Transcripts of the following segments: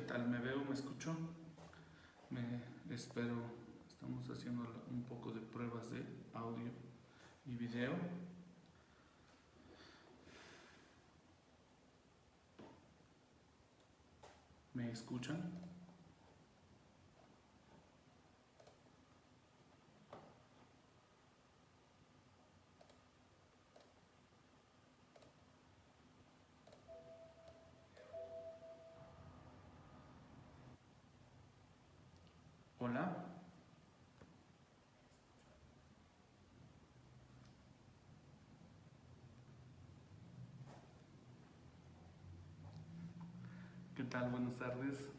tal? ¿Me veo? ¿Me escucho? Espero. Estamos haciendo un poco de pruebas de audio y video. ¿Me escuchan? Hola. ¿Qué tal? Buenas tardes.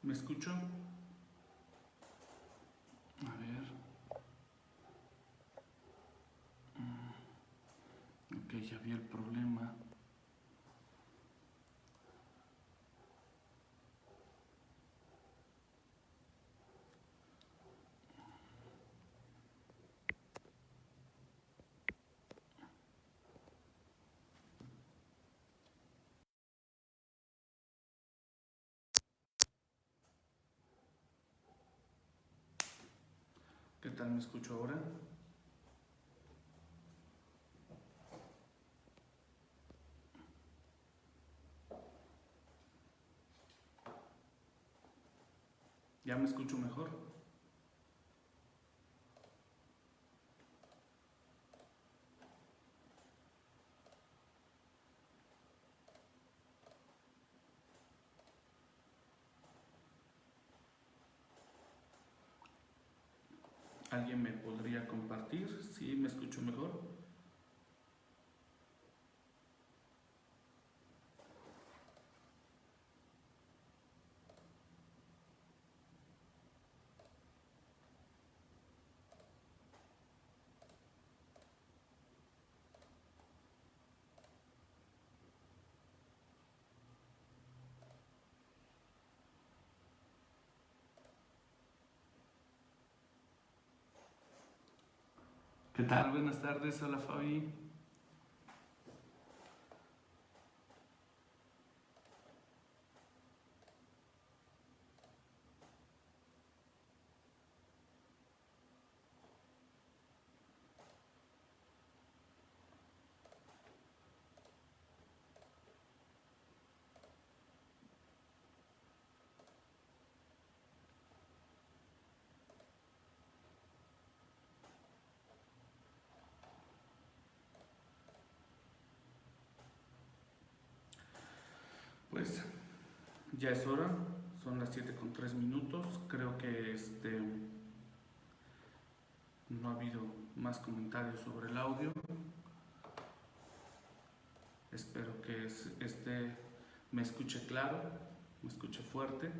¿Me escucho? A ver. Ok, ya vi el problema. ¿Qué tal? ¿Me escucho ahora? ¿Ya me escucho mejor? ¿Alguien me podría compartir si me escucho mejor? ¿Qué tal? Buenas tardes. Hola, Fabi. Pues ya es hora, son las 7:03. Creo que no ha habido más comentarios sobre el audio. Espero que me escuche claro, me escuche fuerte.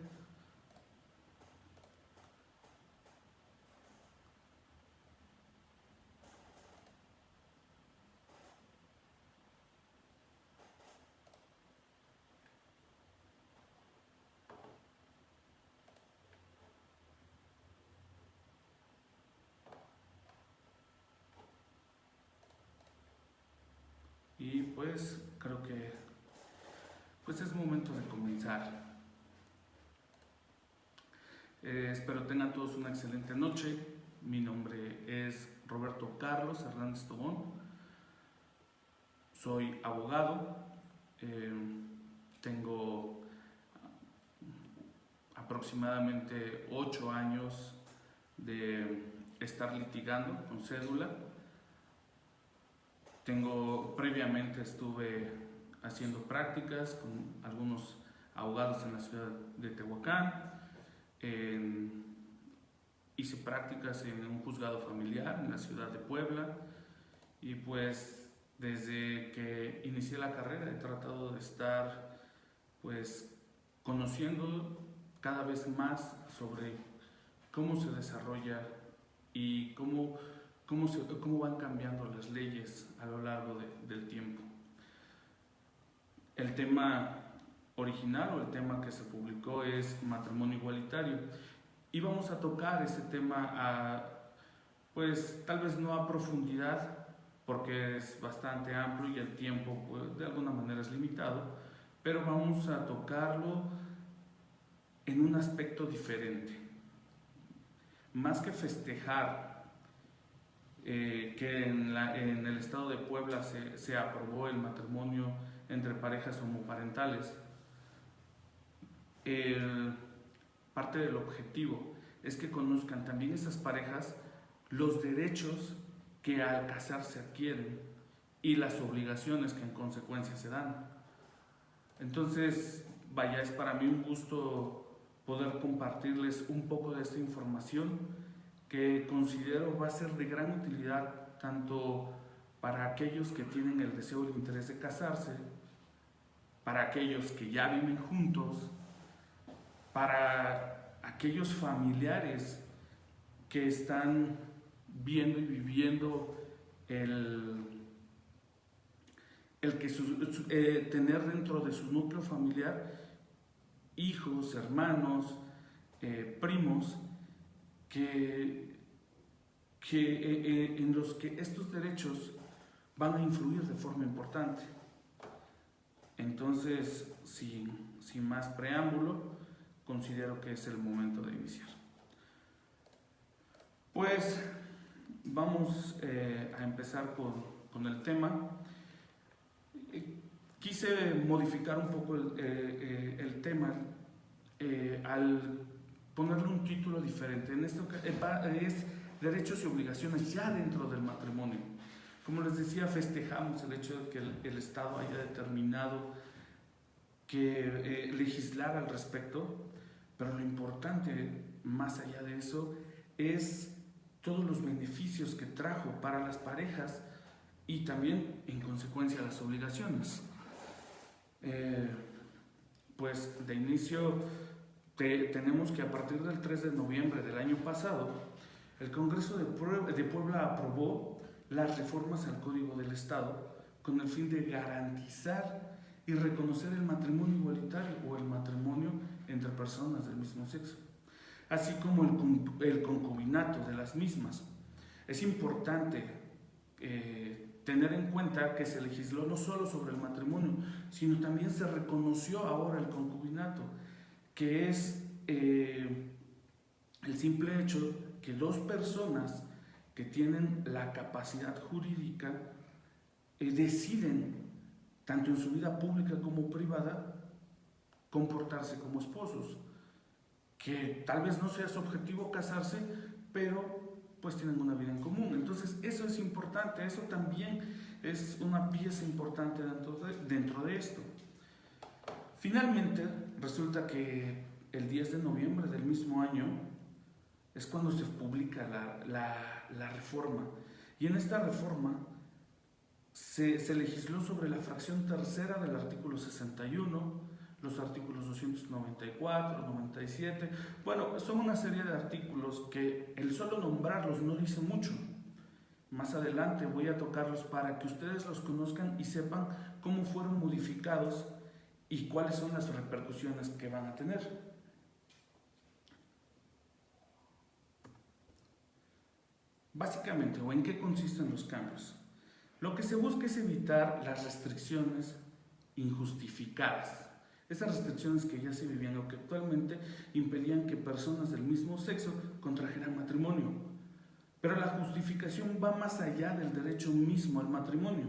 Y pues creo que pues es momento de comenzar. Espero tengan todos una excelente noche. Mi nombre es Roberto Carlos Hernández Tobón. Soy abogado. Eh, Tengo aproximadamente 8 años de estar litigando con cédula. Previamente estuve haciendo prácticas con algunos abogados en la ciudad de Tehuacán, en hice prácticas en un juzgado familiar en la ciudad de Puebla y pues desde que inicié la carrera he tratado de estar pues conociendo cada vez más sobre cómo se desarrolla y cómo van cambiando las leyes a lo largo del tiempo. El tema original o el tema que se publicó es matrimonio igualitario y vamos a tocar ese tema pues tal vez no a profundidad porque es bastante amplio y el tiempo pues, de alguna manera es limitado, pero vamos a tocarlo en un aspecto diferente. Más que festejar que en el estado de Puebla se aprobó el matrimonio entre parejas homoparentales, parte del objetivo es que conozcan también esas parejas los derechos que al casarse adquieren y las obligaciones que en consecuencia se dan. Entonces, vaya, es para mí un gusto poder compartirles un poco de esta información que considero va a ser de gran utilidad tanto para aquellos que tienen el deseo y el interés de casarse, para aquellos que ya viven juntos, para aquellos familiares que están viendo y viviendo el que tener dentro de su núcleo familiar hijos, hermanos, primos, en los que estos derechos van a influir de forma importante. Entonces, sin más preámbulo, considero que es el momento de iniciar. Pues vamos a empezar con el tema. Quise modificar un poco el tema al ponerle un título diferente. En esto es derechos y obligaciones ya dentro del matrimonio. Como les decía, festejamos el hecho de que el Estado haya determinado que legislar al respecto, pero lo importante, más allá de eso, es todos los beneficios que trajo para las parejas y también, en consecuencia, las obligaciones. Pues de inicio tenemos que a partir del 3 de noviembre del año pasado, el Congreso de Puebla aprobó las reformas al Código del Estado con el fin de garantizar y reconocer el matrimonio igualitario o el matrimonio entre personas del mismo sexo, así como el concubinato de las mismas. Es importante tener en cuenta que se legisló no solo sobre el matrimonio, sino también se reconoció ahora el concubinato, que es el simple hecho que dos personas que tienen la capacidad jurídica deciden, tanto en su vida pública como privada, comportarse como esposos, que tal vez no sea su objetivo casarse, pero pues tienen una vida en común. Entonces eso es importante, eso también es una pieza importante dentro de esto. Finalmente, resulta que el 10 de noviembre del mismo año es cuando se publica la reforma, y en esta reforma se legisló sobre la fracción tercera del artículo 61, los artículos 294, 97, bueno, son una serie de artículos que el solo nombrarlos no dice mucho. Más adelante voy a tocarlos para que ustedes los conozcan y sepan cómo fueron modificados y cuáles son las repercusiones que van a tener. Básicamente, ¿o en qué consisten los cambios? Lo que se busca es evitar las restricciones injustificadas. Esas restricciones que ya se vivían o que actualmente impedían que personas del mismo sexo contrajeran matrimonio. Pero la justificación va más allá del derecho mismo al matrimonio,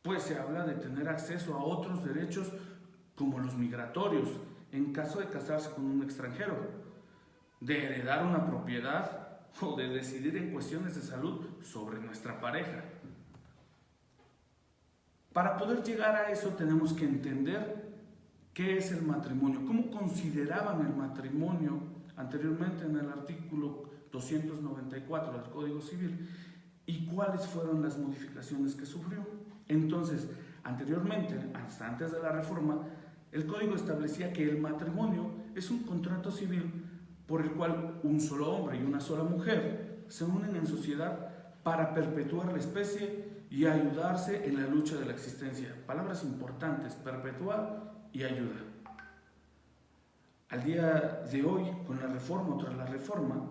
pues se habla de tener acceso a otros derechos como los migratorios, en caso de casarse con un extranjero, de heredar una propiedad o de decidir en cuestiones de salud sobre nuestra pareja. Para poder llegar a eso tenemos que entender qué es el matrimonio, cómo consideraban el matrimonio anteriormente en el artículo 294 del Código Civil y cuáles fueron las modificaciones que sufrió. Entonces, anteriormente, hasta antes de la reforma, el Código establecía que el matrimonio es un contrato civil por el cual un solo hombre y una sola mujer se unen en sociedad para perpetuar la especie y ayudarse en la lucha de la existencia. Palabras importantes: perpetuar y ayuda. Al día de hoy, con la reforma o tras la reforma,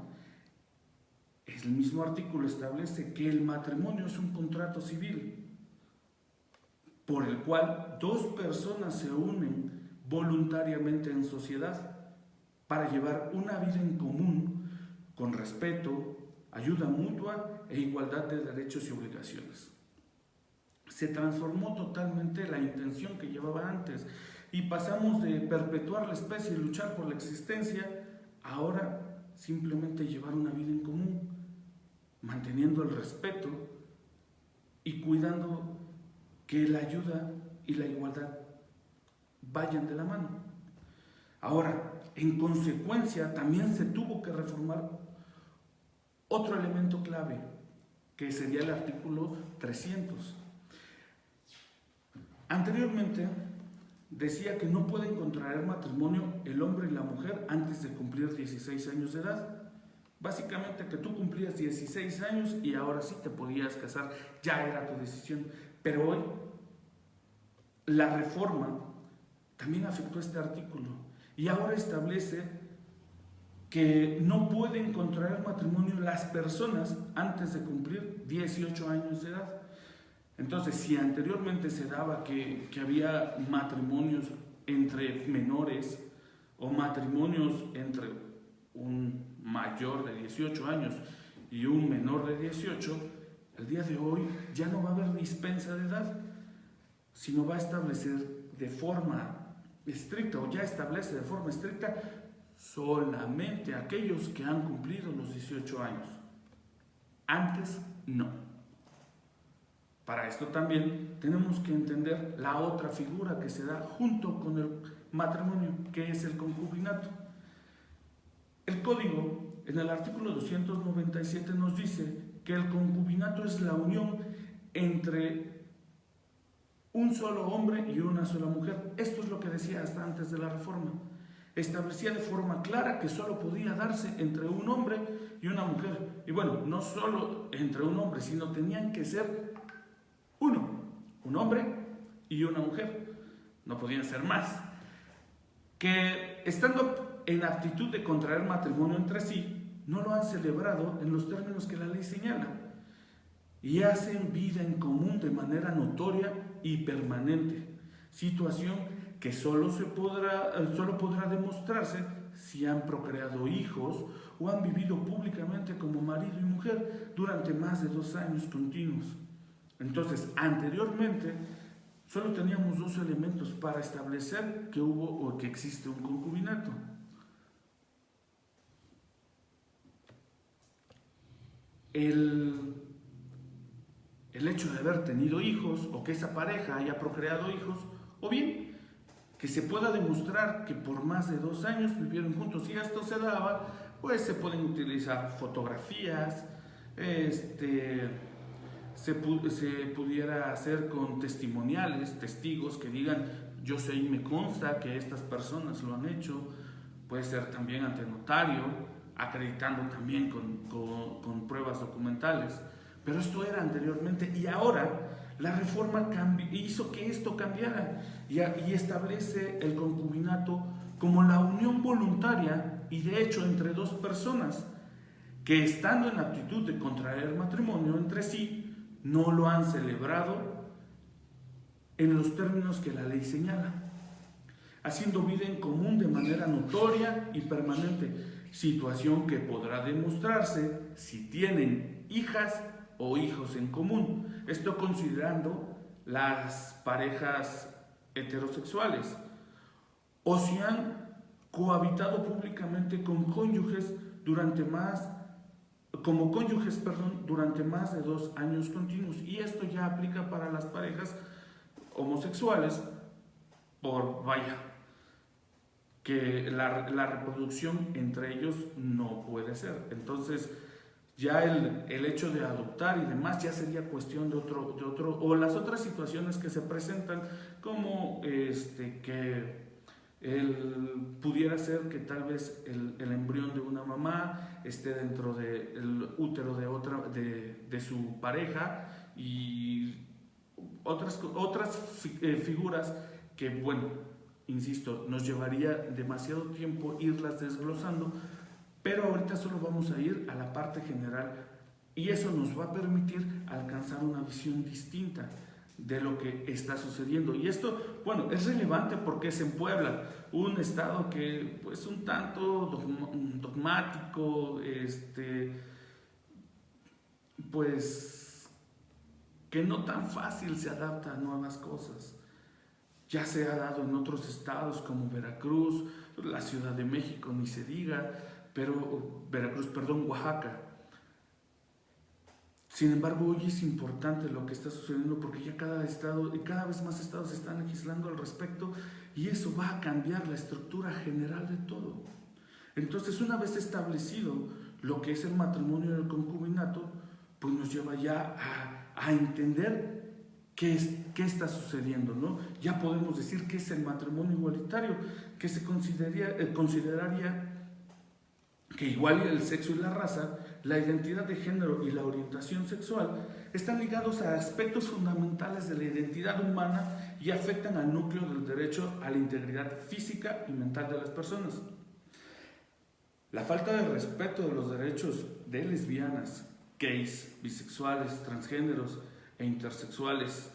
el mismo artículo establece que el matrimonio es un contrato civil por el cual dos personas se unen voluntariamente en sociedad para llevar una vida en común con respeto, ayuda mutua e igualdad de derechos y obligaciones. Se transformó totalmente la intención que llevaba antes y pasamos de perpetuar la especie y luchar por la existencia, ahora simplemente llevar una vida en común, manteniendo el respeto y cuidando que la ayuda y la igualdad vayan de la mano. Ahora, en consecuencia, también se tuvo que reformar otro elemento clave, que sería el artículo 300. Anteriormente decía que no pueden contraer matrimonio el hombre y la mujer antes de cumplir 16 años de edad. Básicamente que tú cumplías 16 años y ahora sí te podías casar, ya era tu decisión. Pero hoy la reforma también afectó este artículo y ahora establece que no pueden contraer matrimonio las personas antes de cumplir 18 años de edad. Entonces, si anteriormente se daba que había matrimonios entre menores o matrimonios entre un mayor de 18 años y un menor de 18, el día de hoy ya no va a haber dispensa de edad, sino va a establecer de forma estricta, o ya establece de forma estricta, solamente aquellos que han cumplido los 18 años. Antes, no. Para esto también tenemos que entender la otra figura que se da junto con el matrimonio, que es el concubinato. El Código, en el artículo 297, nos dice que el concubinato es la unión entre un solo hombre y una sola mujer. Esto es lo que decía hasta antes de la reforma. Establecía de forma clara que solo podía darse entre un hombre y una mujer. Y bueno, no solo entre un hombre, sino tenían que ser un hombre y una mujer. No podían ser más. Que estando en aptitud de contraer matrimonio entre sí, no lo han celebrado en los términos que la ley señala y hacen vida en común de manera notoria y permanente, situación que solo podrá demostrarse si han procreado hijos o han vivido públicamente como marido y mujer durante más de 2 años continuos. Entonces, anteriormente solo teníamos 2 elementos para establecer que hubo o que existe un concubinato. El hecho de haber tenido hijos o que esa pareja haya procreado hijos, o bien que se pueda demostrar que por más de 2 años vivieron juntos. Y esto se daba, pues se pueden utilizar fotografías, se pudiera hacer con testimoniales, testigos que digan: yo sé y me consta que estas personas lo han hecho. Puede ser también ante notario, acreditando también con pruebas documentales. Pero esto era anteriormente, y ahora la reforma hizo que esto cambiara y establece el concubinato como la unión voluntaria y de hecho entre 2 personas que, estando en aptitud de contraer matrimonio entre sí, no lo han celebrado en los términos que la ley señala, haciendo vida en común de manera notoria y permanente, situación que podrá demostrarse si tienen hijas o hijos en común. Esto considerando las parejas heterosexuales, o si han cohabitado públicamente como cónyuges durante más de 2 años continuos. Y esto ya aplica para las parejas homosexuales que la reproducción entre ellos no puede ser. Entonces, ya el hecho de adoptar y demás ya sería cuestión de otro, o las otras situaciones que se presentan, como que pudiera ser que tal vez el embrión de una mamá esté dentro del útero de su pareja, y otras figuras que, bueno, insisto, nos llevaría demasiado tiempo irlas desglosando, pero ahorita solo vamos a ir a la parte general, y eso nos va a permitir alcanzar una visión distinta de lo que está sucediendo. Y esto, bueno, es relevante porque es en Puebla, un estado que pues un tanto dogmático, pues que no tan fácil se adapta a nuevas cosas. Ya se ha dado en otros estados como Veracruz, la Ciudad de México, ni se diga, Oaxaca. Sin embargo, hoy es importante lo que está sucediendo, porque ya cada estado y cada vez más estados están legislando al respecto, y eso va a cambiar la estructura general de todo. Entonces, una vez establecido lo que es el matrimonio y el concubinato, pues nos lleva ya a entender qué está sucediendo, ¿no? Ya podemos decir que es el matrimonio igualitario, que se consideraría que igual el sexo y la raza, la identidad de género y la orientación sexual están ligados a aspectos fundamentales de la identidad humana y afectan al núcleo del derecho a la integridad física y mental de las personas. La falta de respeto de los derechos de lesbianas, gays, bisexuales, transgéneros e intersexuales,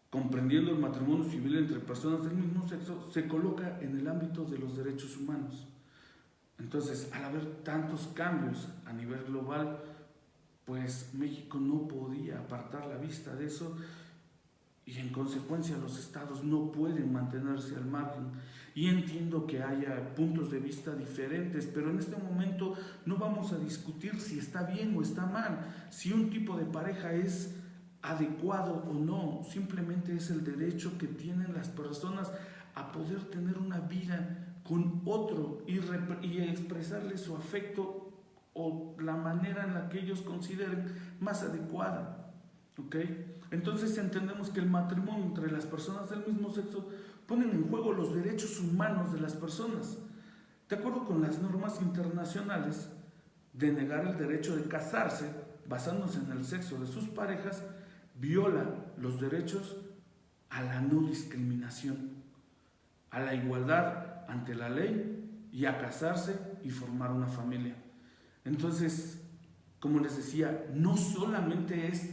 comprendiendo el matrimonio civil entre personas del mismo sexo, se coloca en el ámbito de los derechos humanos. Entonces, al haber tantos cambios a nivel global, pues México no podía apartar la vista de eso, y en consecuencia los estados no pueden mantenerse al margen. Y entiendo que haya puntos de vista diferentes, pero en este momento no vamos a discutir si está bien o está mal, si un tipo de pareja es adecuado o no. Simplemente es el derecho que tienen las personas a poder tener una vida con otro y expresarle su afecto o la manera en la que ellos consideren más adecuada. ¿Ok? Entonces entendemos que el matrimonio entre las personas del mismo sexo ponen en juego los derechos humanos de las personas. De acuerdo con las normas internacionales, denegar el derecho de casarse basándose en el sexo de sus parejas viola los derechos a la no discriminación, a la igualdad ante la ley y a casarse y formar una familia. Entonces, como les decía, no solamente es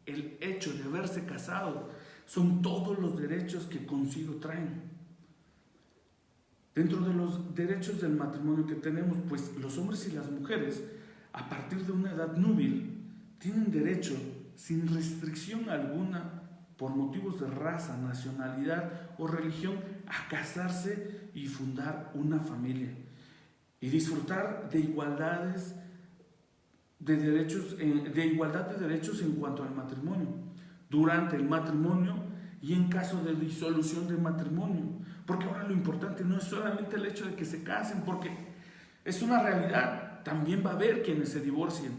el hecho de haberse casado, son todos los derechos que consigo traen. Dentro de los derechos del matrimonio que tenemos, pues los hombres y las mujeres, a partir de una edad núbil, tienen derecho, sin restricción alguna, por motivos de raza, nacionalidad o religión, a casarse y fundar una familia y disfrutar de igualdad de derechos en cuanto al matrimonio, durante el matrimonio y en caso de disolución del matrimonio. Porque ahora lo importante no es solamente el hecho de que se casen, porque es una realidad, también va a haber quienes se divorcien,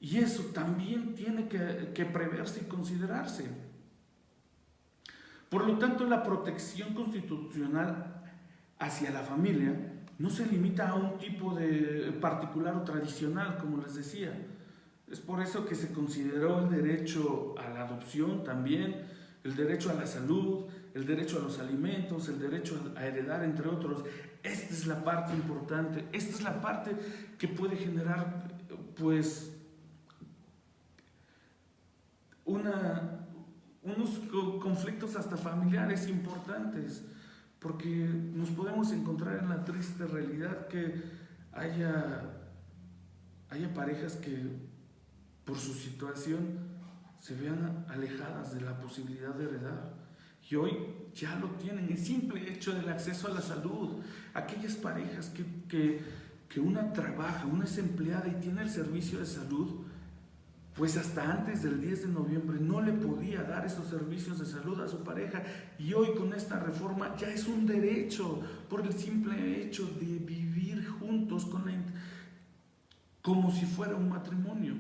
y eso también tiene que preverse y considerarse. Por lo tanto, la protección constitucional hacia la familia no se limita a un tipo de particular o tradicional, como les decía. Es por eso que se consideró el derecho a la adopción también, el derecho a la salud, el derecho a los alimentos, el derecho a heredar, entre otros. Esta es la parte importante, esta es la parte que puede generar, pues, unos conflictos hasta familiares importantes, porque nos podemos encontrar en la triste realidad que haya parejas que por su situación se vean alejadas de la posibilidad de heredar, y hoy ya lo tienen. El simple hecho del acceso a la salud, aquellas parejas que una trabaja, una es empleada y tiene el servicio de salud, pues hasta antes del 10 de noviembre no le podía dar esos servicios de salud a su pareja, y hoy con esta reforma ya es un derecho por el simple hecho de vivir juntos como si fuera un matrimonio.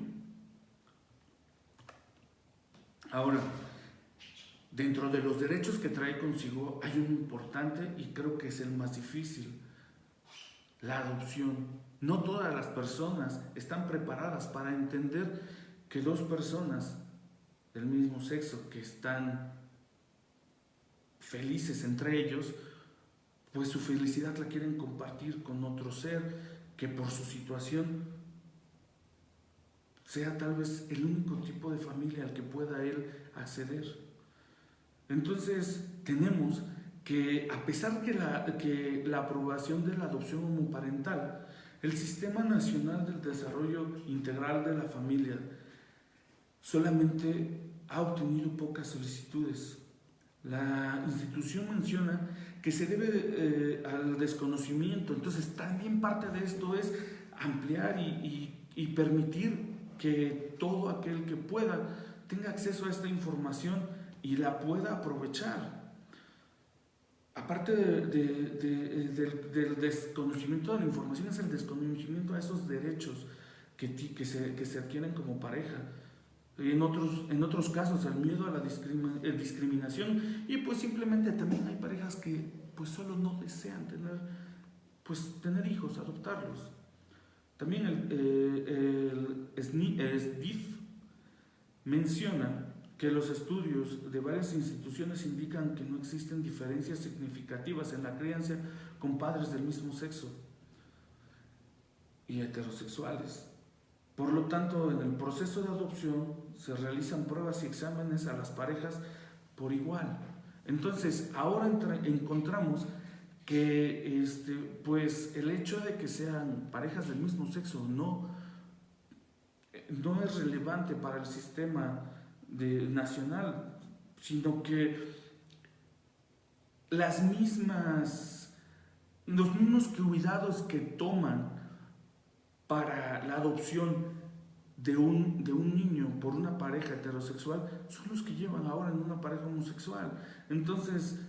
Ahora, dentro de los derechos que trae consigo hay uno importante y creo que es el más difícil: la adopción. No todas las personas están preparadas para entender que dos personas del mismo sexo que están felices entre ellos, pues su felicidad la quieren compartir con otro ser que por su situación sea tal vez el único tipo de familia al que pueda él acceder. Entonces tenemos que, a pesar que la aprobación de la adopción homoparental, el Sistema Nacional del Desarrollo Integral de la Familia solamente ha obtenido pocas solicitudes. La institución menciona que se debe al desconocimiento. Entonces también parte de esto es ampliar y permitir que todo aquel que pueda tenga acceso a esta información y la pueda aprovechar. Aparte del desconocimiento de la información, es el desconocimiento de esos derechos que se adquieren como pareja. En otros casos, el miedo a la discriminación, y pues simplemente también hay parejas que pues solo no desean tener hijos, adoptarlos. También el SDIF menciona que los estudios de varias instituciones indican que no existen diferencias significativas en la crianza con padres del mismo sexo y heterosexuales. Por lo tanto, en el proceso de adopción se realizan pruebas y exámenes a las parejas por igual. Entonces, ahora encontramos que pues el hecho de que sean parejas del mismo sexo no es relevante para el sistema nacional, sino que los mismos cuidados que toman para la adopción de un niño por una pareja heterosexual son los que llevan ahora en una pareja homosexual. Entonces,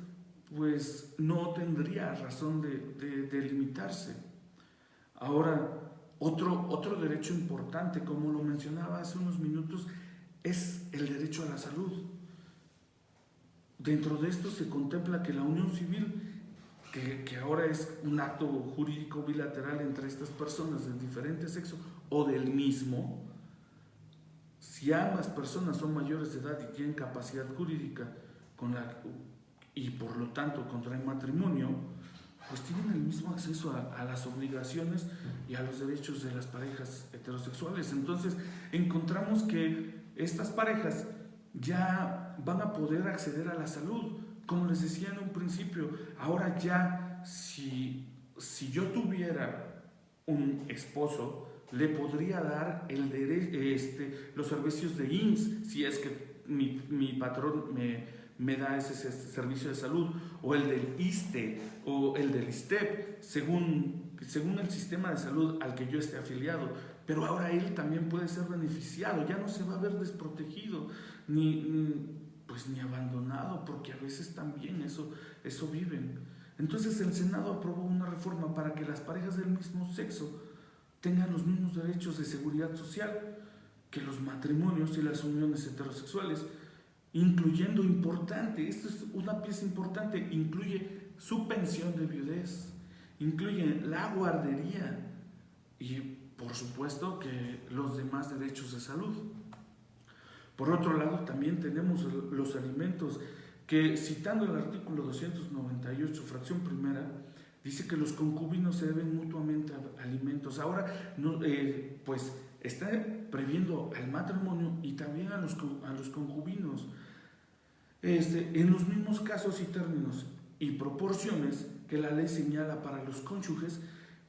pues no tendría razón de limitarse. Ahora, otro derecho importante, como lo mencionaba hace unos minutos, es el derecho a la salud. Dentro de esto se contempla que la unión civil, que ahora es un acto jurídico bilateral entre estas personas de diferente sexo o del mismo, si ambas personas son mayores de edad y tienen capacidad jurídica y por lo tanto contraen matrimonio, pues tienen el mismo acceso a las obligaciones y a los derechos de las parejas heterosexuales. Entonces encontramos que estas parejas ya van a poder acceder a la salud. Como les decía en un principio, ahora ya si yo tuviera un esposo, le podría dar los servicios de IMSS, si es que mi patrón me da ese servicio de salud, o el del ISSSTE o el del ISSSTEP, según el sistema de salud al que yo esté afiliado. Pero ahora él también puede ser beneficiado, ya no se va a ver desprotegido ni abandonado, porque a veces también eso viven. Entonces el Senado aprobó una reforma para que las parejas del mismo sexo tengan los mismos derechos de seguridad social que los matrimonios y las uniones heterosexuales, incluyendo, importante, esto es una pieza importante, incluye su pensión de viudez, incluye la guardería y por supuesto que los demás derechos de salud. Por otro lado, también tenemos los alimentos, que citando el artículo 298, fracción primera, dice que los concubinos se deben mutuamente alimentos. Ahora, pues está previendo al matrimonio y también a los concubinos, en los mismos casos y términos y proporciones que la ley señala para los cónyuges,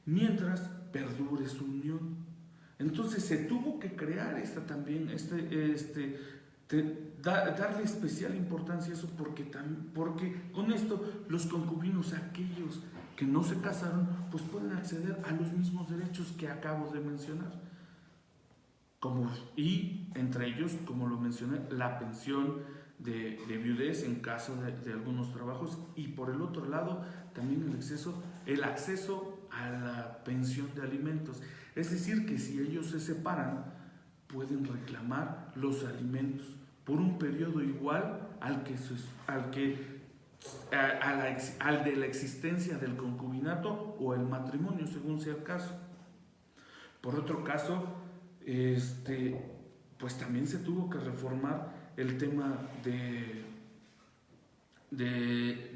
mientras perdure su unión. Entonces se tuvo que crear darle especial importancia a eso, porque con esto los concubinos, aquellos que no se casaron, pues pueden acceder a los mismos derechos que acabo de mencionar. y entre ellos, como lo mencioné, la pensión de viudez en caso de algunos trabajos, y por el otro lado también el acceso a la pensión de alimentos. Es decir, que si ellos se separan, pueden reclamar los alimentos por un periodo igual al de la existencia del concubinato o el matrimonio, según sea el caso. Por otro caso, pues también se tuvo que reformar el tema del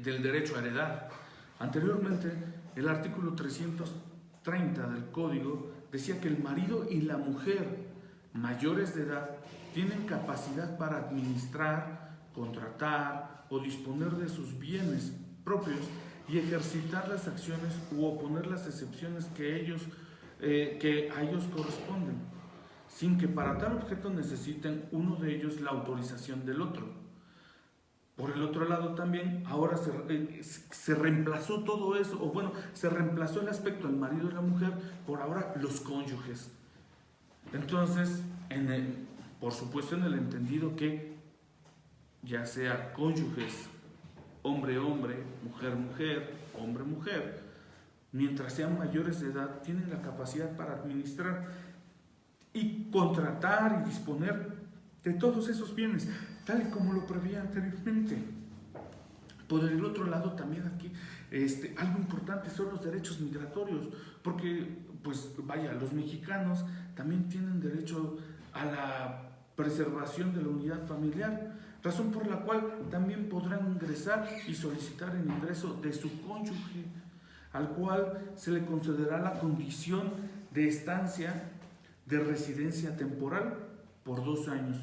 derecho a heredar. Anteriormente, el artículo 330 del Código decía que el marido y la mujer mayores de edad tienen capacidad para administrar, contratar o disponer de sus bienes propios y ejercitar las acciones u oponer las excepciones que a ellos corresponden, sin que para tal objeto necesiten uno de ellos la autorización del otro. Por el otro lado también, ahora se reemplazó todo eso, o bueno, se reemplazó el aspecto del marido y la mujer por ahora los cónyuges. Entonces, por supuesto en el entendido que ya sea cónyuges, hombre-hombre, mujer-mujer, hombre-mujer, mientras sean mayores de edad, tienen la capacidad para administrar y contratar y disponer de todos esos bienes, tal y como lo preveía anteriormente. Por el otro lado, también aquí, algo importante son los derechos migratorios, porque, pues, vaya, los mexicanos también tienen derecho a la preservación de la unidad familiar, razón por la cual también podrán ingresar y solicitar el ingreso de su cónyuge, al cual se le concederá la condición de estancia de residencia temporal por 2 años.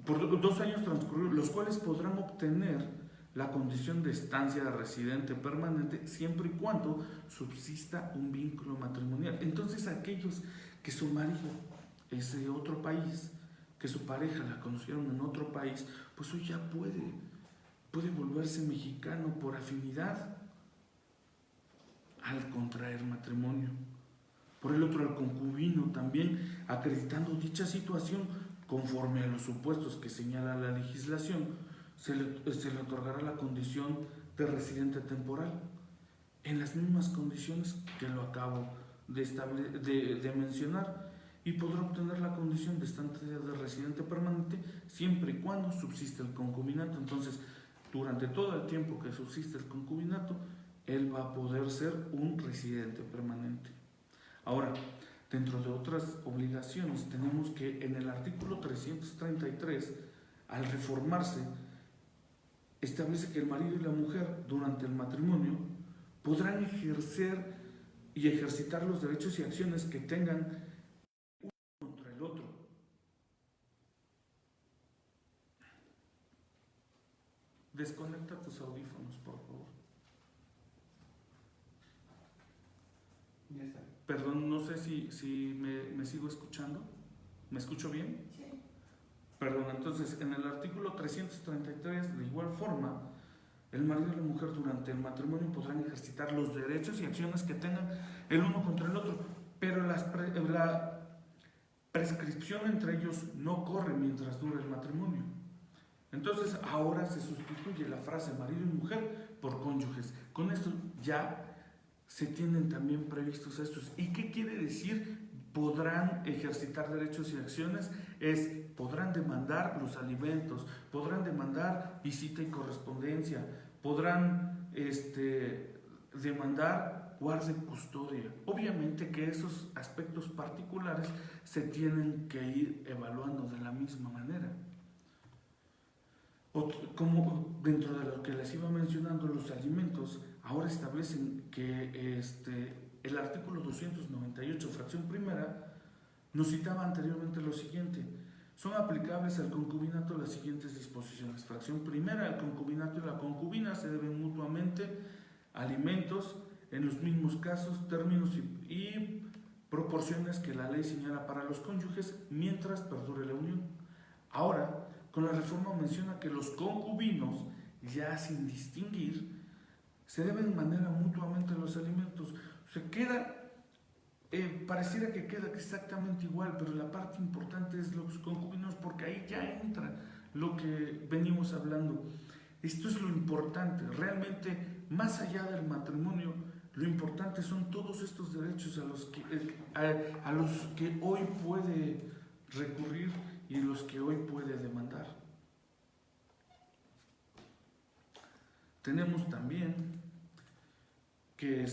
Por 2 años transcurridos, los cuales podrán obtener la condición de estancia de residente permanente siempre y cuando subsista un vínculo matrimonial. Entonces, aquellos que su marido es de otro país, que su pareja la conocieron en otro país, pues hoy ya puede volverse mexicano por afinidad al contraer matrimonio. Por el otro, al concubino también, acreditando dicha situación conforme a los supuestos que señala la legislación, se le otorgará la condición de residente temporal en las mismas condiciones que lo acabo de mencionar, y podrá obtener la condición de estancia de residente permanente siempre y cuando subsiste el concubinato. Entonces, durante todo el tiempo que subsiste el concubinato, él va a poder ser un residente permanente. Ahora, dentro de otras obligaciones, tenemos que en el artículo 333, al reformarse, establece que el marido y la mujer durante el matrimonio podrán ejercer y ejercitar los derechos y acciones que tengan uno contra el otro. Desconecta tus audífonos, por favor. Ya está. Perdón, no sé si me sigo escuchando. ¿Me escucho bien? Sí. Perdón, entonces en el artículo 333, de igual forma, el marido y la mujer durante el matrimonio podrán ejercitar los derechos y acciones que tengan el uno contra el otro, pero la prescripción entre ellos no corre mientras dure el matrimonio. Entonces ahora se sustituye la frase marido y mujer por cónyuges. Con esto ya se tienen también previstos estos. ¿Y qué quiere decir? Podrán ejercitar derechos y acciones, podrán demandar los alimentos, podrán demandar visita y correspondencia, podrán demandar guardia y custodia. Obviamente que esos aspectos particulares se tienen que ir evaluando de la misma manera. Como dentro de lo que les iba mencionando, los alimentos ahora establecen que el artículo 298, fracción primera, nos citaba anteriormente lo siguiente: son aplicables al concubinato las siguientes disposiciones. Fracción primera: el concubinato y la concubina se deben mutuamente alimentos en los mismos casos, términos y proporciones que la ley señala para los cónyuges mientras perdure la unión. Ahora, con la reforma menciona que los concubinos, ya sin distinguir, se deben de manera mutuamente los alimentos. Se queda pareciera que queda exactamente igual, pero la parte importante es los concubinos, porque ahí ya entra lo que venimos hablando. Esto es lo importante, realmente, más allá del matrimonio, lo importante son todos estos derechos a los que hoy puede recurrir y los que hoy puede demandar. Tenemos también que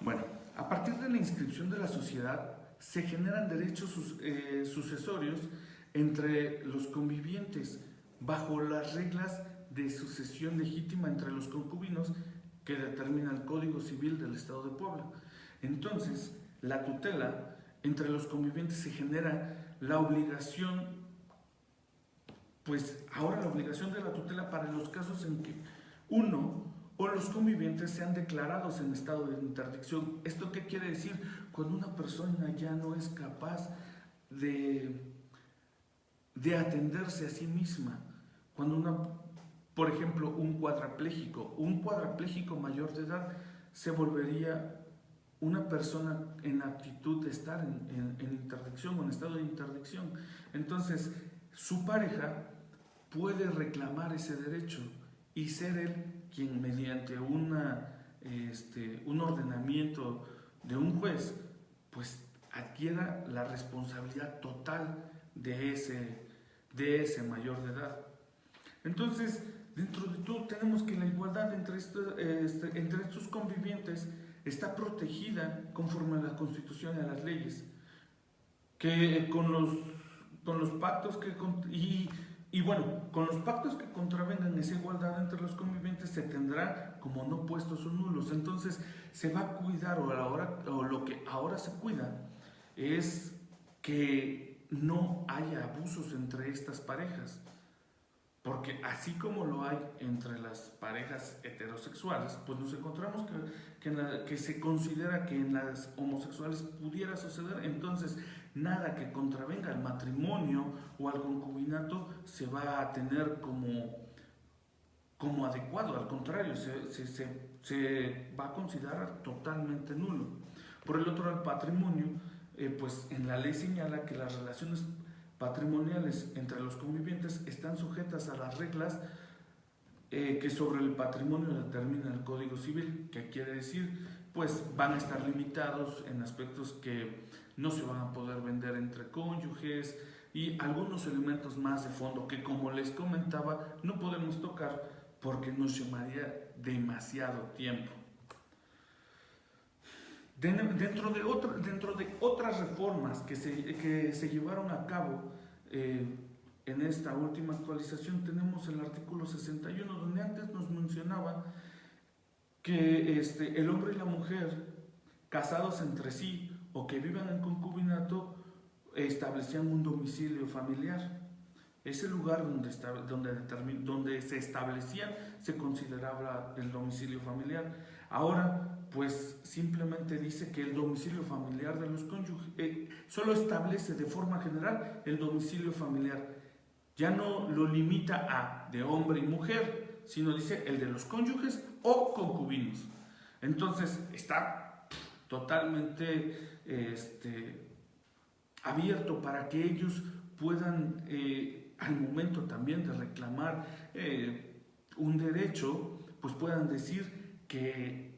bueno, a partir de la inscripción de la sociedad se generan derechos sucesorios entre los convivientes bajo las reglas de sucesión legítima entre los concubinos que determina el Código Civil del Estado de Puebla. Entonces, la tutela entre los convivientes se genera la obligación, pues ahora la obligación de la tutela para los casos en que uno o los convivientes sean declarados en estado de interdicción. ¿Esto qué quiere decir? Cuando una persona ya no es capaz de atenderse a sí misma, cuando por ejemplo, un cuadrapléjico mayor de edad se volvería una persona en actitud de estar en interdicción o en estado de interdicción. Entonces, su pareja puede reclamar ese derecho y ser él quien, mediante un ordenamiento de un juez, pues adquiera la responsabilidad total de ese mayor de edad. Entonces, dentro de todo tenemos que la igualdad entre estos convivientes está protegida conforme a la Constitución y a las leyes, que con los pactos con los pactos que contravengan esa igualdad entre los convivientes se tendrá como no puestos o nulos. Entonces se va a cuidar, o lo que ahora se cuida es que no haya abusos entre estas parejas. Porque así como lo hay entre las parejas heterosexuales, pues nos encontramos que se considera que en las homosexuales pudiera suceder. Entonces, nada que contravenga al matrimonio o al concubinato se va a tener como adecuado. Al contrario, se va a considerar totalmente nulo. Por el otro, el patrimonio, pues en la ley señala que las relaciones patrimoniales entre los convivientes están sujetas a las reglas que sobre el patrimonio determina el Código Civil, que quiere decir, pues van a estar limitados en aspectos que no se van a poder vender entre cónyuges y algunos elementos más de fondo que, como les comentaba, no podemos tocar porque nos llamaría demasiado tiempo. Dentro de otras reformas que se llevaron a cabo en esta última actualización, tenemos el artículo 61, donde antes nos mencionaba que el hombre y la mujer casados entre sí o que vivan en concubinato establecían un domicilio familiar. Ese lugar donde se establecían se consideraba el domicilio familiar. Ahora, pues simplemente dice que el domicilio familiar de los cónyuges solo establece de forma general el domicilio familiar. Ya no lo limita a de hombre y mujer, sino dice el de los cónyuges o concubinos. Entonces está totalmente abierto para que ellos puedan, al momento también de reclamar un derecho, pues puedan decir que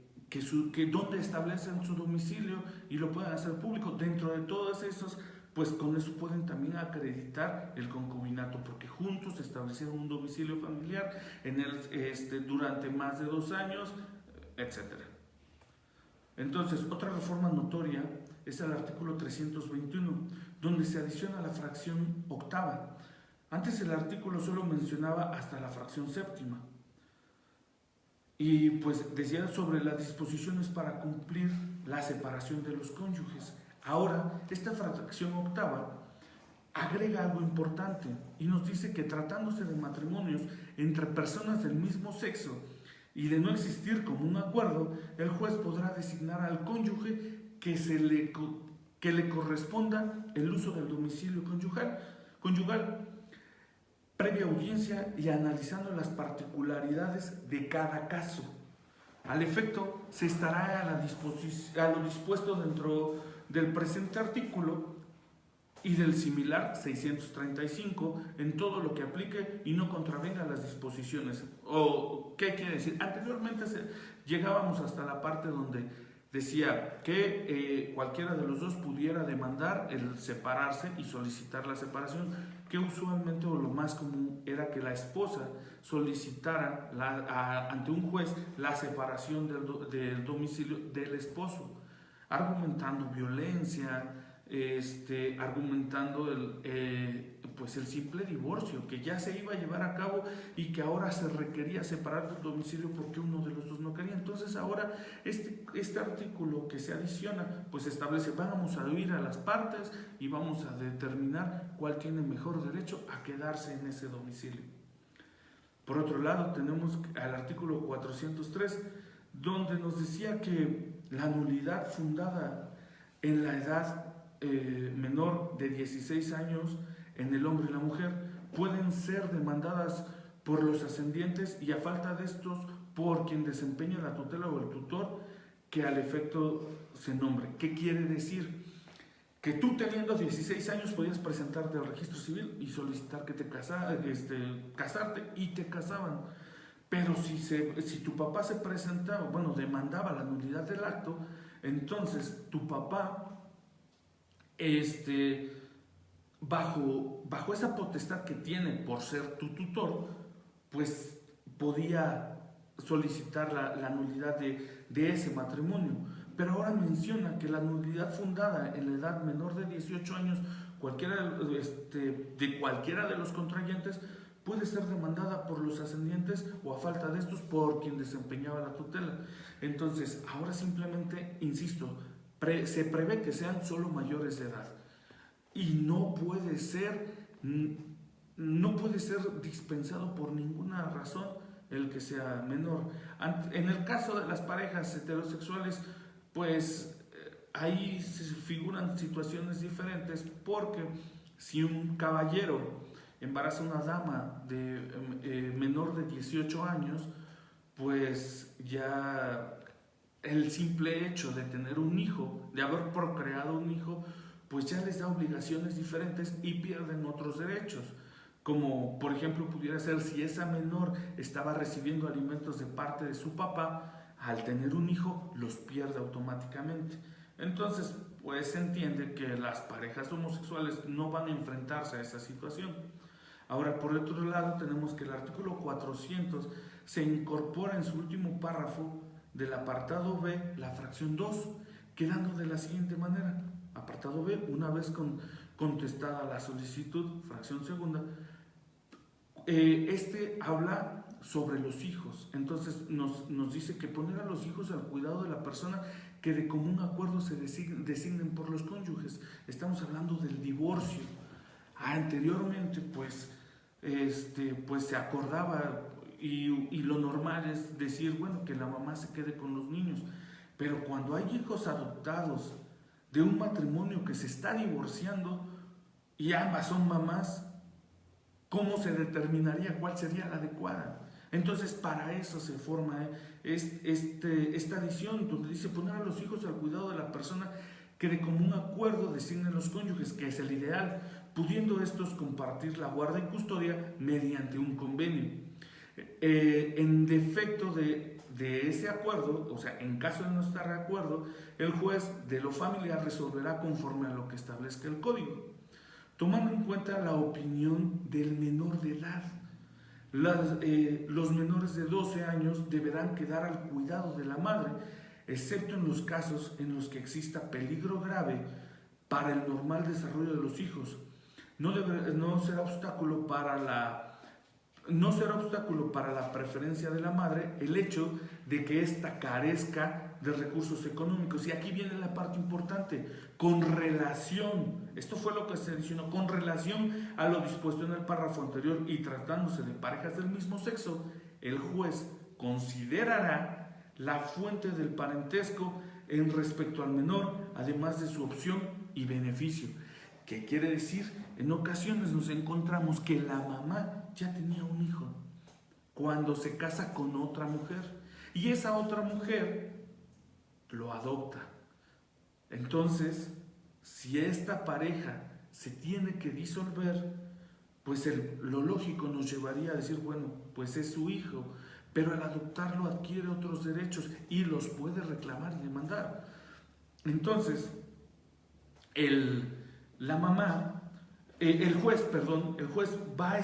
donde establecen su domicilio y lo puedan hacer público. Dentro de todos esos, pues con eso pueden también acreditar el concubinato, porque juntos establecieron un domicilio familiar durante más de 2 años, etc. Entonces, otra reforma notoria es el artículo 321, donde se adiciona la fracción octava. Antes el artículo solo mencionaba hasta la fracción séptima. Y pues decía sobre las disposiciones para cumplir la separación de los cónyuges. Ahora, esta fracción octava agrega algo importante y nos dice que tratándose de matrimonios entre personas del mismo sexo y de no existir común acuerdo, el juez podrá designar al cónyuge que le corresponda el uso del domicilio conyugal, previa audiencia y analizando las particularidades de cada caso. Al efecto, se estará a lo dispuesto dentro del presente artículo y del similar 635 en todo lo que aplique y no contravenga las disposiciones. ¿O qué quiere decir? Anteriormente llegábamos hasta la parte donde decía que cualquiera de los dos pudiera demandar el separarse y solicitar la separación, que usualmente o lo más común era que la esposa solicitara ante un juez la separación del domicilio del esposo, argumentando violencia, argumentando pues el simple divorcio que ya se iba a llevar a cabo y que ahora se requería separar del domicilio porque uno de los dos no quería. Entonces ahora este artículo que se adiciona pues establece, vamos a oír a las partes y vamos a determinar cuál tiene mejor derecho a quedarse en ese domicilio. Por otro lado tenemos al artículo 403 donde nos decía que la nulidad fundada en la edad menor de 16 años en el hombre y la mujer pueden ser demandadas por los ascendientes y a falta de estos por quien desempeña la tutela o el tutor que al efecto se nombre. ¿Qué quiere decir? Que tú teniendo 16 años podías presentarte al registro civil y solicitar que te casarte y te casaban. Pero si tu papá se presentaba, bueno, demandaba la nulidad del acto, entonces tu papá bajo esa potestad que tiene por ser tu tutor, pues podía solicitar la nulidad de ese matrimonio. Pero ahora menciona que la nulidad fundada en la edad menor de 18 años, de cualquiera de los contrayentes, puede ser demandada por los ascendientes o a falta de estos por quien desempeñaba la tutela. Entonces, ahora simplemente, insisto, se prevé que sean solo mayores de edad y no puede ser dispensado por ninguna razón el que sea menor. En el caso de las parejas heterosexuales, pues ahí se figuran situaciones diferentes, porque si un caballero embaraza a una dama menor de 18 años, pues ya el simple hecho de tener un hijo, de haber procreado un hijo, pues ya les da obligaciones diferentes y pierden otros derechos. Como por ejemplo pudiera ser si esa menor estaba recibiendo alimentos de parte de su papá, al tener un hijo los pierde automáticamente. Entonces pues se entiende que las parejas homosexuales no van a enfrentarse a esa situación. Ahora, por otro lado, tenemos que el artículo 400 se incorpora en su último párrafo del apartado B la fracción 2, quedando de la siguiente manera. Apartado B, una vez contestada la solicitud, fracción segunda, habla sobre los hijos. Entonces nos dice que poner a los hijos al cuidado de la persona que de común acuerdo se designen por los cónyuges. Estamos hablando del divorcio. Anteriormente, pues se acordaba y lo normal es decir, bueno, que la mamá se quede con los niños. Pero cuando hay hijos adoptados de un matrimonio que se está divorciando y ambas son mamás, ¿cómo se determinaría cuál sería la adecuada? Entonces, para eso se forma esta adición donde dice poner a los hijos al cuidado de la persona que de común acuerdo designen los cónyuges, que es el ideal, pudiendo estos compartir la guarda y custodia mediante un convenio. En defecto de ese acuerdo, o sea, en caso de no estar de acuerdo, el juez de lo familiar resolverá conforme a lo que establezca el código, tomando en cuenta la opinión del menor de edad. Los menores de 12 años deberán quedar al cuidado de la madre, excepto en los casos en los que exista peligro grave para el normal desarrollo de los hijos. No será obstáculo para la preferencia de la madre el hecho de que ésta carezca de recursos económicos. Y aquí viene la parte importante, con relación, esto fue lo que se adicionó, con relación a lo dispuesto en el párrafo anterior y tratándose de parejas del mismo sexo, el juez considerará la fuente del parentesco en respecto al menor, además de su opción y beneficio. ¿Qué quiere decir? En ocasiones nos encontramos que la mamá ya tenía un hijo cuando se casa con otra mujer y esa otra mujer lo adopta. Entonces, si esta pareja se tiene que disolver, pues lo lógico nos llevaría a decir, bueno, pues es su hijo, pero al adoptarlo adquiere otros derechos y los puede reclamar y demandar. Entonces, la mamá, el juez va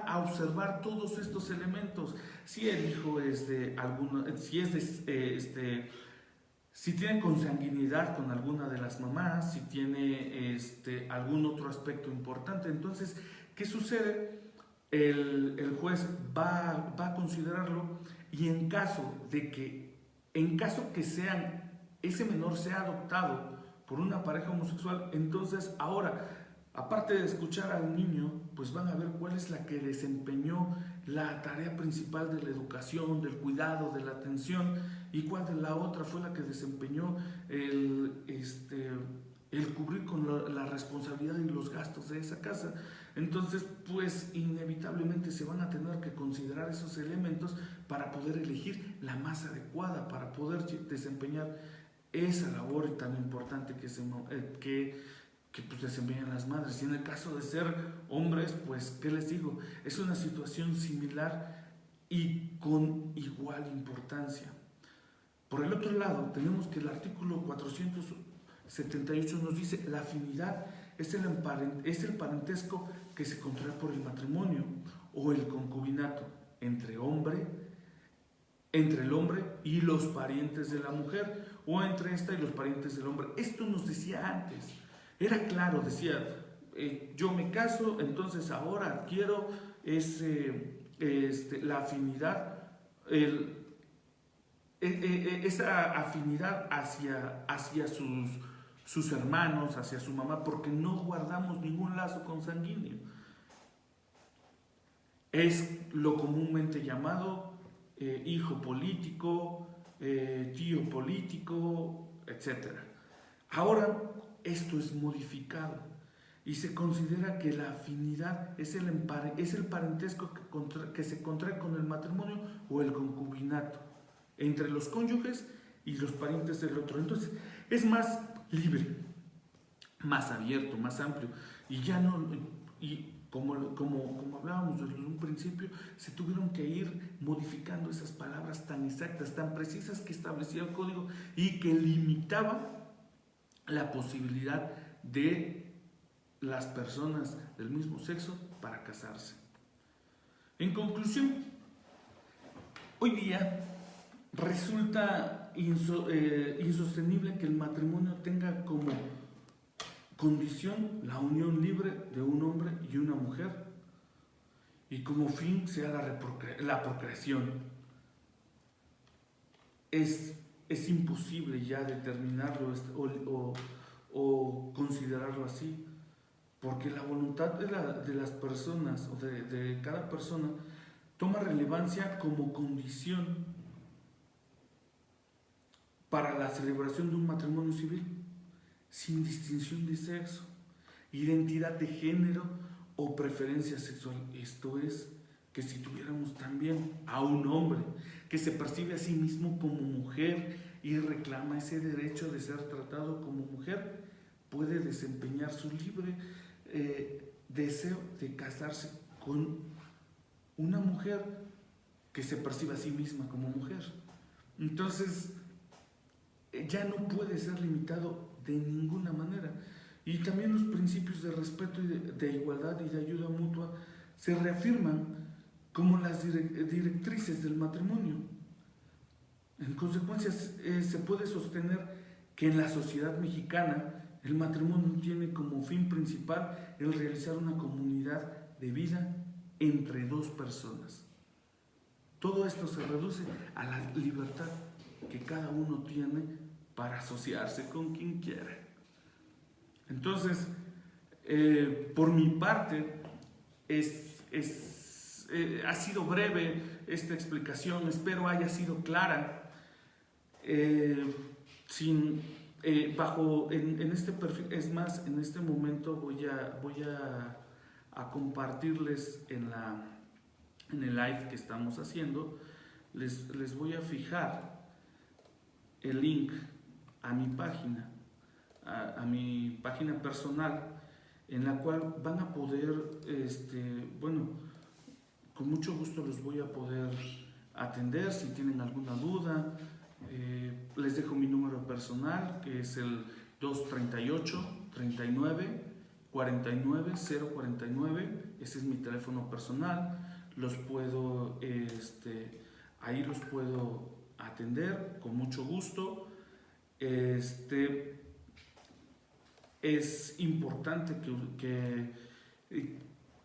a observar todos estos elementos. Si el hijo es de alguno, si tiene consanguinidad con alguna de las mamás, si tiene algún otro aspecto importante. Entonces, ¿qué sucede? El juez va a considerarlo, y en caso que ese menor sea adoptado por una pareja homosexual, entonces ahora, aparte de escuchar al niño, pues van a ver cuál es la que desempeñó la tarea principal de la educación, del cuidado, de la atención, y cuál de la otra fue la que desempeñó el cubrir con la responsabilidad y los gastos de esa casa. Entonces, pues inevitablemente se van a tener que considerar esos elementos para poder elegir la más adecuada, para poder desempeñar esa labor tan importante que pues desempeñan las madres. Y en el caso de ser hombres, pues, ¿qué les digo? Es una situación similar y con igual importancia. Por el otro lado, tenemos que el artículo 478 nos dice: la afinidad es el parentesco que se contrae por el matrimonio o el concubinato entre el hombre y los parientes de la mujer, o entre esta y los parientes del hombre. Esto nos decía antes, era claro, decía, yo me caso, entonces ahora adquiero la afinidad, esa afinidad hacia sus hermanos, hacia su mamá, porque no guardamos ningún lazo consanguíneo. Es lo comúnmente llamado hijo político, tío político, etc. Ahora esto es modificado y se considera que la afinidad es el parentesco que se contrae con el matrimonio o el concubinato entre los cónyuges y los parientes del otro. Entonces es más libre, más abierto, más amplio, y como hablábamos desde un principio, se tuvieron que ir modificando esas palabras tan exactas, tan precisas que establecía el código y que limitaba la posibilidad de las personas del mismo sexo para casarse. En conclusión, hoy día resulta insostenible que el matrimonio tenga como condición la unión libre de un hombre y una mujer, y como fin sea la procreación. Es imposible ya determinarlo o considerarlo así, porque la voluntad de las personas o de cada persona toma relevancia como condición para la celebración de un matrimonio civil, sin distinción de sexo, identidad de género o preferencia sexual. Esto es, que si tuviéramos también a un hombre que se percibe a sí mismo como mujer y reclama ese derecho de ser tratado como mujer, puede desempeñar su libre deseo de casarse con una mujer que se percibe a sí misma como mujer. Entonces, ya no puede ser limitado de ninguna manera. Y también los principios de respeto y de igualdad y de ayuda mutua se reafirman como las directrices del matrimonio. En consecuencia, se puede sostener que en la sociedad mexicana el matrimonio tiene como fin principal el realizar una comunidad de vida entre dos personas. Todo esto se reduce a la libertad que cada uno tiene para asociarse con quien quiera. Entonces, por mi parte, ha sido breve esta explicación, espero haya sido clara. En este perfil, es más, en este momento voy a compartirles en el live que estamos haciendo, les voy a fijar el link a mi página, a mi página personal, en la cual van a poder, bueno, con mucho gusto los voy a poder atender si tienen alguna duda. Les dejo mi número personal, que es el 238-39-49-049. Ese es mi teléfono personal. Ahí los puedo atender con mucho gusto. Es importante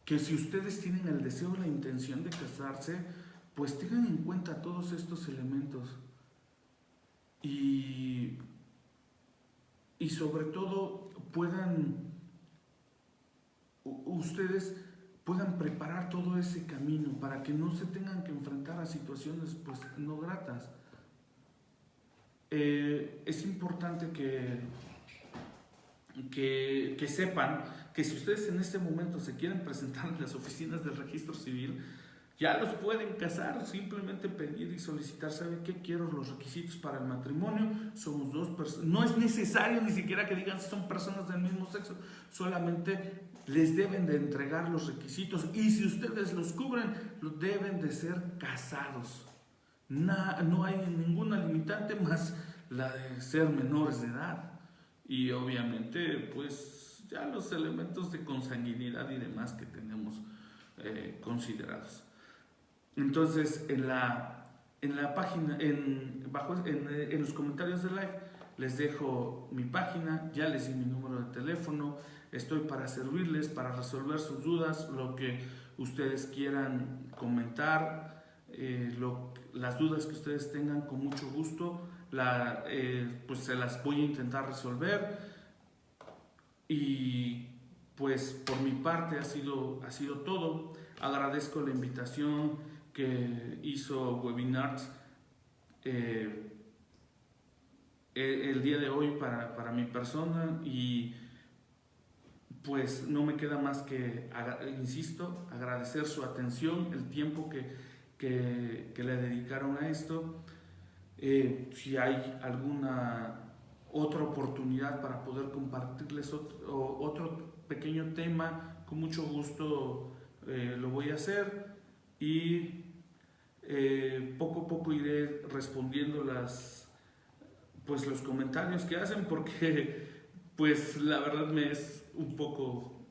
que si ustedes tienen el deseo o la intención de casarse, pues tengan en cuenta todos estos elementos y sobre todo ustedes puedan preparar todo ese camino para que no se tengan que enfrentar a situaciones pues no gratas. Es importante que sepan que si ustedes en este momento se quieren presentar en las oficinas del registro civil, ya los pueden casar, simplemente pedir y solicitar, ¿sabe qué? Quiero los requisitos para el matrimonio, somos dos personas, no es necesario ni siquiera que digan si son personas del mismo sexo, solamente les deben de entregar los requisitos y si ustedes los cubren, deben de ser casados. No hay ninguna limitante más la de ser menores de edad y obviamente pues ya los elementos de consanguinidad y demás que tenemos considerados. Entonces en la página, en los comentarios de live les dejo mi página, ya les di mi número de teléfono, estoy para servirles, para resolver sus dudas, lo que ustedes quieran comentar, las dudas que ustedes tengan, con mucho gusto pues se las voy a intentar resolver. Y pues por mi parte ha sido todo. Agradezco la invitación que hizo Webinars el día de hoy para mi persona y pues no me queda más que, insisto, agradecer su atención, el tiempo que le dedicaron a esto. Si hay alguna otra oportunidad para poder compartirles otro pequeño tema, con mucho gusto lo voy a hacer y poco a poco iré respondiendo los comentarios que hacen, porque pues la verdad me es un poco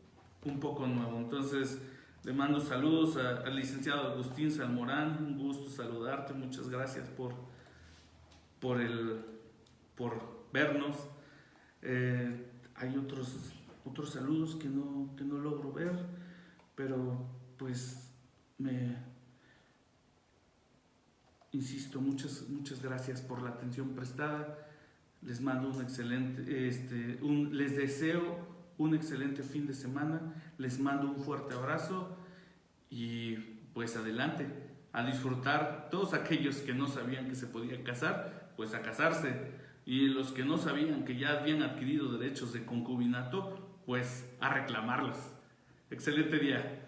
nuevo. Entonces le mando saludos al licenciado Agustín Salmorán, un gusto saludarte, muchas gracias por vernos. Hay otros saludos que no logro ver, pero pues insisto, muchas gracias por la atención prestada. Les mando les deseo un excelente fin de semana, les mando un fuerte abrazo y pues adelante a disfrutar. Todos aquellos que no sabían que se podían casar, pues a casarse, y los que no sabían que ya habían adquirido derechos de concubinato, pues a reclamarlos. Excelente día.